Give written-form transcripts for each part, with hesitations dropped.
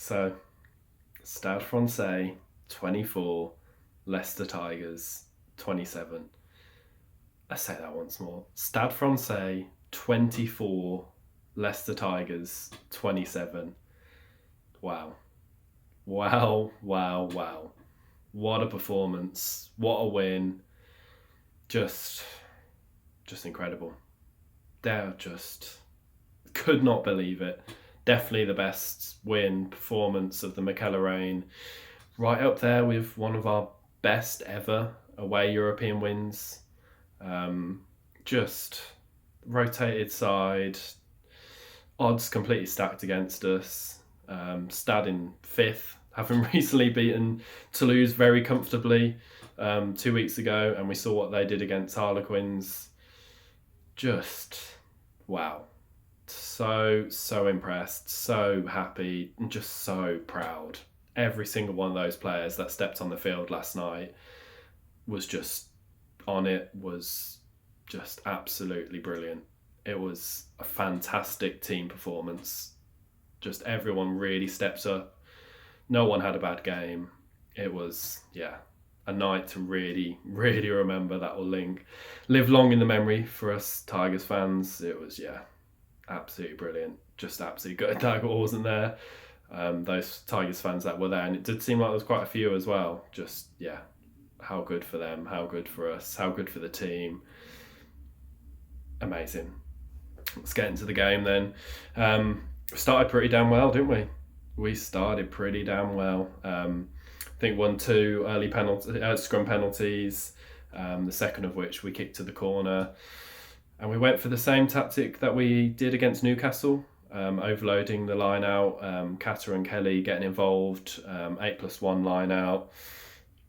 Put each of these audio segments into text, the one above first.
So, Stade Francais 24, Leicester Tigers 27. Let's say that once more. Stade Francais 24, Leicester Tigers 27. Wow. Wow, wow, wow. What a performance. What a win. Just incredible. They're just could not believe it. Definitely the best win performance of the McKellar reign. Right up there with one of our best ever away European wins. Just rotated side, odds completely stacked against us. Stade in fifth, having recently beaten Toulouse very comfortably 2 weeks ago, and we saw what they did against Harlequins. Just wow. So impressed, so happy, and just so proud. Every single one of those players that stepped on the field last night was just on it, was just absolutely brilliant. It was a fantastic team performance. Just everyone really steps up. No one had a bad game. It was, a night to really, really remember that will live long in the memory for us Tigers fans. It was, absolutely brilliant. Just absolutely good that I wasn't there. Those Tigers fans that were there, and it did seem like there was quite a few as well. Just, how good for them, how good for us, how good for the team. Amazing. Let's get into the game then. Started pretty damn well, didn't we? We started pretty damn well. I think 1-2 early scrum penalties, the second of which we kicked to the corner. And we went for the same tactic that we did against Newcastle, overloading the line out, Kata and Kelly getting involved, 8+1 line out.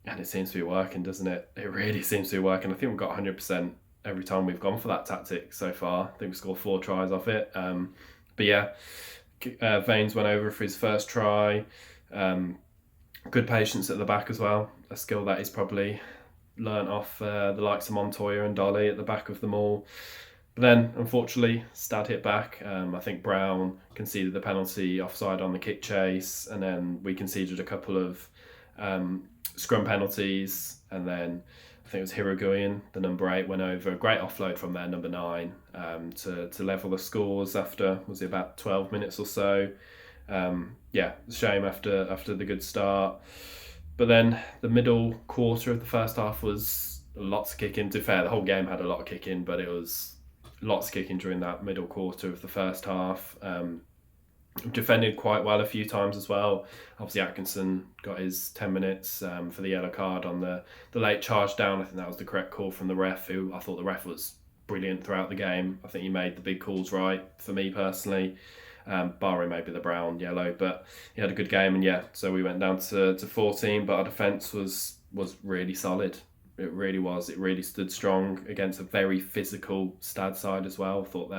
And it seems to be working, doesn't it? It really seems to be working. I think we've got 100% every time we've gone for that tactic so far. I think we scored 4 tries off it. Vanes went over for his first try. Good patience at the back as well. A skill that he's probably learnt off the likes of Montoya and Dolly at the back of them all. But then, unfortunately, Stad hit back. I think Brown conceded the penalty offside on the kick chase, and then we conceded a couple of scrum penalties, and then I think it was Hiroguyen, the number 8, went over. Great offload from their number 9 to level the scores after, was it about 12 minutes or so. Shame after the good start. But then the middle quarter of the first half was lots of kicking. To be fair, the whole game had a lot of kicking, but it was lots of kicking during that middle quarter of the first half. Defended quite well a few times as well. Obviously Atkinson got his 10 minutes for the yellow card on the late charge down. I think that was the correct call from the ref, who I thought the ref was brilliant throughout the game. I think he made the big calls right for me personally, barring maybe the brown yellow, but he had a good game. And so we went down to 14, but our defence was really solid. It really was. It really stood strong against a very physical Stad side as well. I thought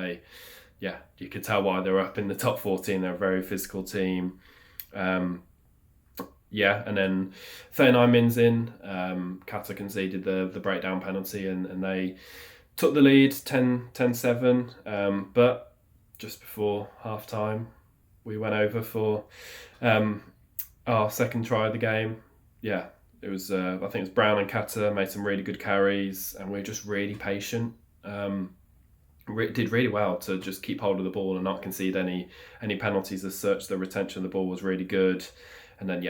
you could tell why they were up in the top 14. They're a very physical team. And then 39 mins in, Kata conceded the breakdown penalty, and they took the lead 10-7. But just before half time, we went over for our second try of the game. It was I think it was Brown and Kata made some really good carries, and we were just really patient. Did really well to just keep hold of the ball and not concede any penalties as such. The retention of the ball was really good. And then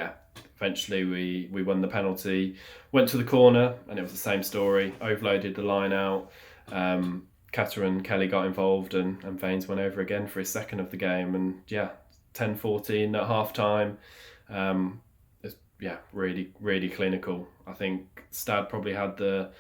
eventually we won the penalty, went to the corner, and it was the same story. Overloaded the line out. Kata and Kelly got involved, and Vanes went over again for his second of the game. And 10-14 at half time. Really, really clinical. I think Stad probably had the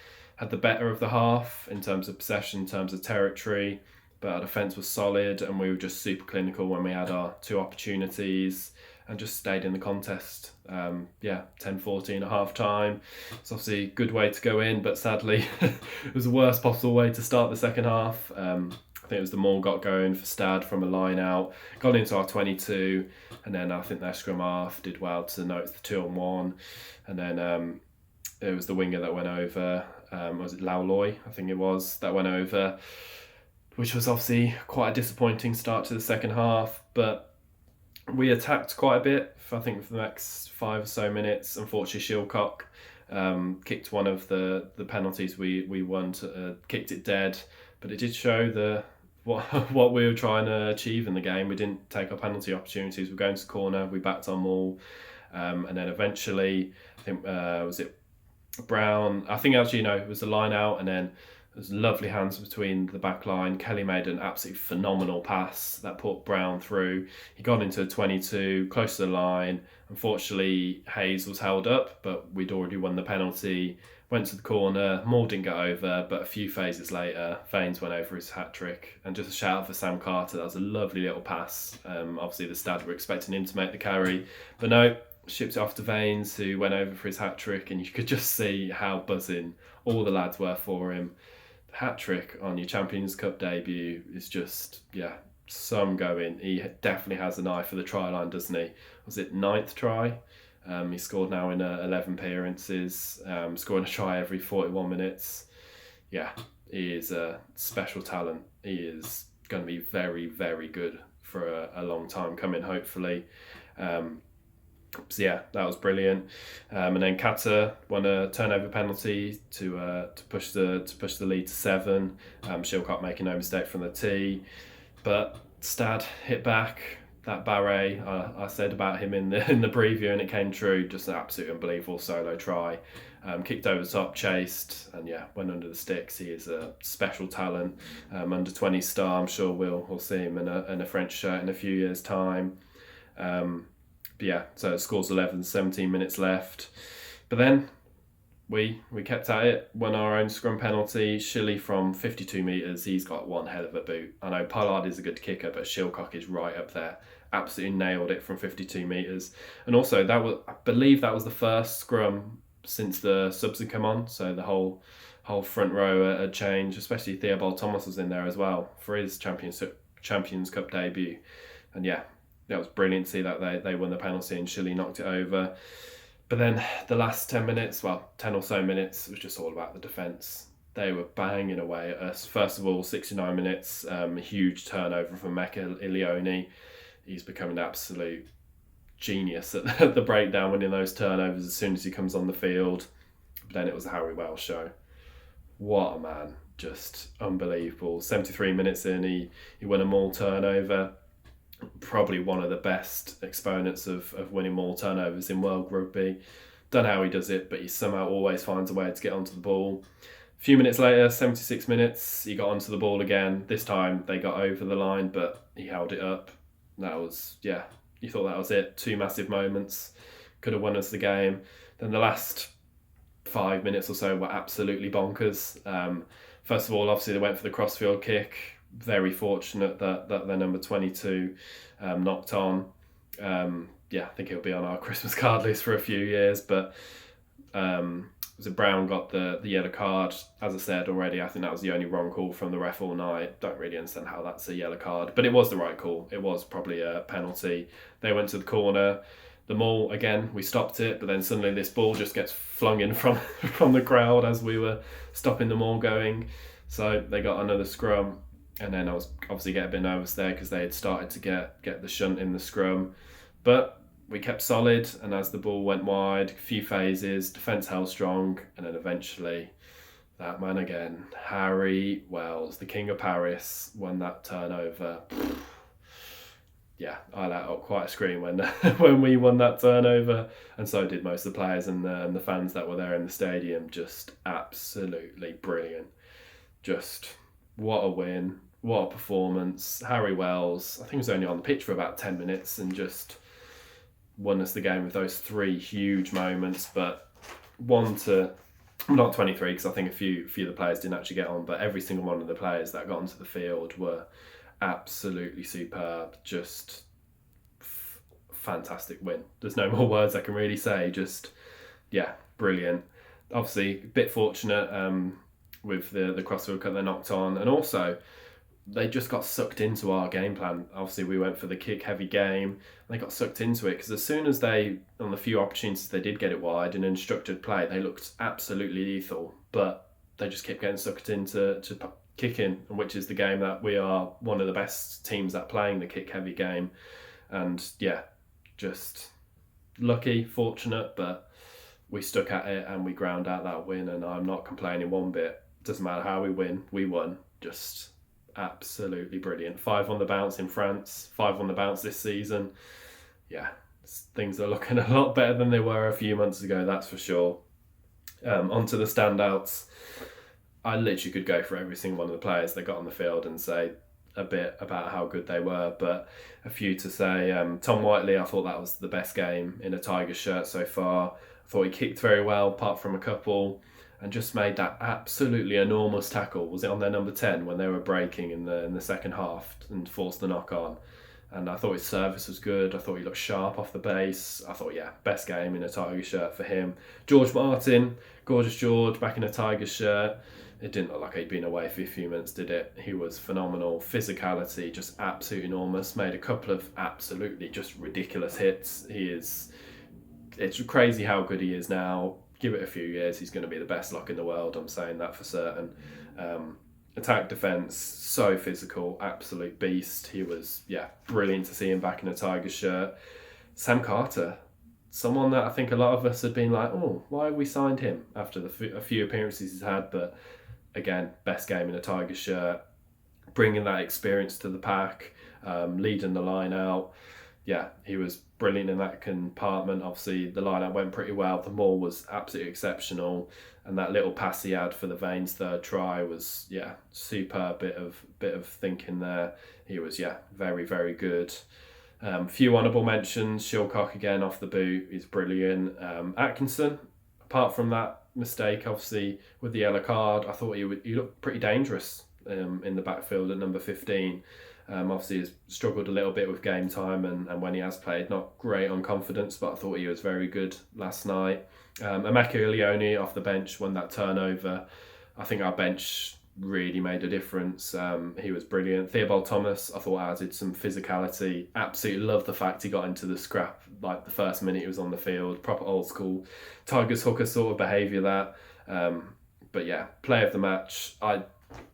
better of the half in terms of possession, in terms of territory, but our defence was solid, and we were just super clinical when we had our 2 opportunities and just stayed in the contest. 10-14 at half time. It's obviously a good way to go in, but sadly it was the worst possible way to start the second half. I think it was the maul got going for Stad from a line out, got into our 22, and then I think their scrum half did well to notice the 2-on-1, and then it was the winger that went over. Was it Lau Loy? I think it was, that went over, which was obviously quite a disappointing start to the second half. But We attacked quite a bit, I think, for the next 5 or so minutes. Unfortunately, Shilcock kicked one of the penalties we won, kicked it dead. But it did show what we were trying to achieve in the game. We didn't take our penalty opportunities. We were going to the corner, we backed our maul. And then eventually, I think, was it Brown? I think actually, it was the line out, and then there's lovely hands between the back line. Kelly made an absolutely phenomenal pass that put Brown through. He got into 22, close to the line. Unfortunately, Hayes was held up, but we'd already won the penalty. Went to the corner, Moore didn't get over, but a few phases later, Vanes went over his hat-trick. And just a shout out for Sam Carter, that was a lovely little pass. Obviously, the Stade were expecting him to make the carry, but no, shipped it off to Vanes, who went over for his hat-trick, and you could just see how buzzing all the lads were for him. Hat-trick on your Champions Cup debut is just, some going. He definitely has an eye for the try line, doesn't he? Was it 9th try? He scored now in 11 appearances, scoring a try every 41 minutes. Yeah, he is a special talent. He is going to be very, very good for a long time coming, hopefully. So yeah, that was brilliant. And then Kata won a turnover penalty to push the lead to 7. Shilcock making no mistake from the tee, but Stade hit back. That Barre, I said about him in the preview, and it came true. Just an absolute unbelievable solo try. Kicked over the top, chased, and went under the sticks. He is a special talent. Under 20 star. I'm sure we'll see him in a French shirt in a few years' time. So scores 11, 17 minutes left. But then we kept at it, won our own scrum penalty. Shilly from 52 metres, he's got one hell of a boot. I know Pollard is a good kicker, but Shilcock is right up there. Absolutely nailed it from 52 metres. And also, I believe that was the first scrum since the subs had come on. So the whole front row had changed, especially Theobald Thomas was in there as well for his Champions Cup debut. And that was brilliant to see that they won the penalty and Shilly knocked it over. But then the last 10 or so minutes, was just all about the defence. They were banging away at us. First of all, 69 minutes, a huge turnover from Mecca Ilioni. He's become an absolute genius at the breakdown, winning those turnovers as soon as he comes on the field. But then it was the Harry Wells show. What a man. Just unbelievable. 73 minutes in, he won a maul turnover. Probably one of the best exponents of winning maul turnovers in world rugby. Don't know how he does it, but he somehow always finds a way to get onto the ball. A few minutes later, 76 minutes, he got onto the ball again. This time they got over the line, but he held it up. That was, you thought that was it. 2 massive moments. Could have won us the game. Then the last 5 minutes or so were absolutely bonkers. First of all, obviously they went for the crossfield kick. Very fortunate that their number 22 knocked on. I think he'll be on our Christmas card list for a few years. But Brown got the yellow card. As I said already, I think that was the only wrong call from the ref all night. Don't really understand how that's a yellow card, but it was the right call. It was probably a penalty. They went to the corner. The maul, again, we stopped it, but then suddenly this ball just gets flung in from the crowd as we were stopping the maul going. So they got another scrum. And then I was obviously get a bit nervous there because they had started to get the shunt in the scrum. But we kept solid, and as the ball went wide, a few phases, defence held strong, and then eventually that man again, Harry Wells, the King of Paris, won that turnover. I let out quite a scream when we won that turnover, and so did most of the players and the fans that were there in the stadium. Just absolutely brilliant. Just what a win. What a performance. Harry Wells, I think he was only on the pitch for about 10 minutes and just won us the game with those 3 huge moments. But not 23, because I think a few of the players didn't actually get on, but every single one of the players that got onto the field were absolutely superb. Just fantastic win. There's no more words I can really say. Just, brilliant. Obviously, a bit fortunate with the crossfield cut they knocked on, and also they just got sucked into our game plan. Obviously, we went for the kick-heavy game, and they got sucked into it, because as soon as on the few opportunities they did get it wide in unstructured play, they looked absolutely lethal, but they just kept getting sucked into kicking, which is the game that we are one of the best teams at playing, the kick-heavy game. And yeah, just lucky, fortunate, but we stuck at it and we ground out that win, and I'm not complaining one bit. Doesn't matter how we win, we won. Just absolutely brilliant. 5 on the bounce in France, 5 on the bounce this season. Yeah, things are looking a lot better than they were a few months ago, that's for sure. Onto the standouts. I literally could go for every single one of the players that got on the field and say a bit about how good they were, but a few to say. Tom Whiteley, I thought that was the best game in a Tigers shirt so far. I thought he kicked very well, apart from a couple, and just made that absolutely enormous tackle. Was it on their number 10 when they were breaking in the second half and forced the knock on? And I thought his service was good. I thought he looked sharp off the base. I thought, yeah, best game in a Tigers shirt for him. George Martin, gorgeous George, back in a Tigers shirt. It didn't look like he'd been away for a few minutes, did it? He was phenomenal. Physicality, just absolutely enormous. Made a couple of absolutely just ridiculous hits. It's crazy how good he is now. Give it a few years, he's going to be the best lock in the world. I'm saying that for certain. Attack, defence, so physical, absolute beast. He was, brilliant to see him back in a Tigers shirt. Sam Carter, someone that I think a lot of us had been like, oh, why have we signed him after a few appearances he's had? But again, best game in a Tigers shirt, bringing that experience to the pack, leading the line out. Yeah, he was brilliant in that compartment. Obviously, the line-out went pretty well. The maul was absolutely exceptional. And that little pass he had for the Vane's third try was, superb bit of thinking there. He was, very, very good. Few honourable mentions. Shilcock again off the boot is brilliant. Atkinson, apart from that mistake, obviously, with the yellow card, I thought he looked pretty dangerous in the backfield at number 15. Obviously, he's struggled a little bit with game time and when he has played, not great on confidence, but I thought he was very good last night. Emeka Leone off the bench won that turnover. I think our bench really made a difference. He was brilliant. Theobald Thomas, I thought, added some physicality. Absolutely love the fact he got into the scrap like the first minute he was on the field. Proper old school Tigers hooker sort of behaviour that. But yeah, play of the match. I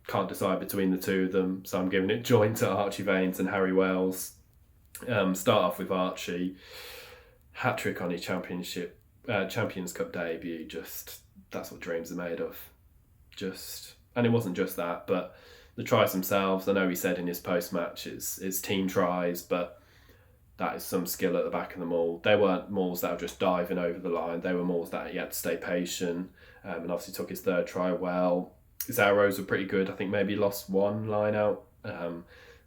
can't decide between the two of them, so I'm giving it joint to Archie Vaines and Harry Wells. Start off with Archie. Hat-trick on his Champions Cup debut. Just, that's what dreams are made of. And it wasn't just that, but the tries themselves, I know he said in his post-match, it's team tries, but that is some skill at the back of the maul. They weren't mauls that were just diving over the line. They were mauls that he had to stay patient, and obviously took his third try well. His arrows were pretty good. I think maybe lost one line out.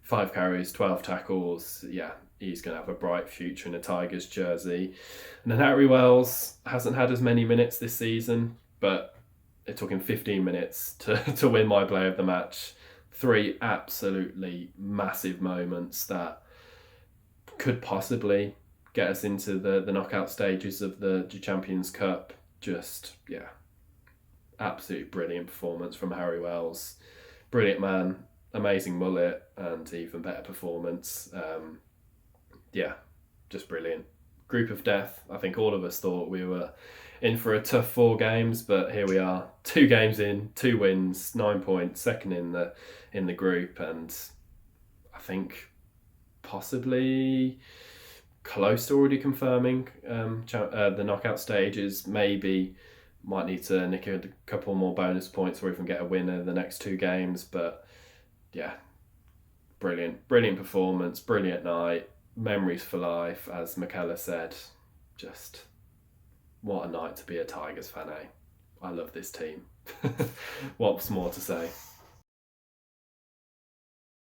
5 carries, 12 tackles. Yeah, he's going to have a bright future in a Tigers jersey. And then Harry Wells hasn't had as many minutes this season, but it took him 15 minutes to win my play of the match. 3 absolutely massive moments that could possibly get us into the knockout stages of the Champions Cup. Just, absolutely brilliant performance from Harry Wells. Brilliant man, amazing mullet, and even better performance. Just brilliant. Group of death. I think all of us thought we were in for a tough 4 games, but here we are, 2 games in, 2 wins, 9 points, second in the group, and I think possibly close to already confirming the knockout stages. Maybe might need to nick a couple more bonus points or even get a win in the next 2 games, but brilliant performance, brilliant night, memories for life, as McKellar said. Just what a night to be a Tigers fan, eh? I love this team. What's more to say?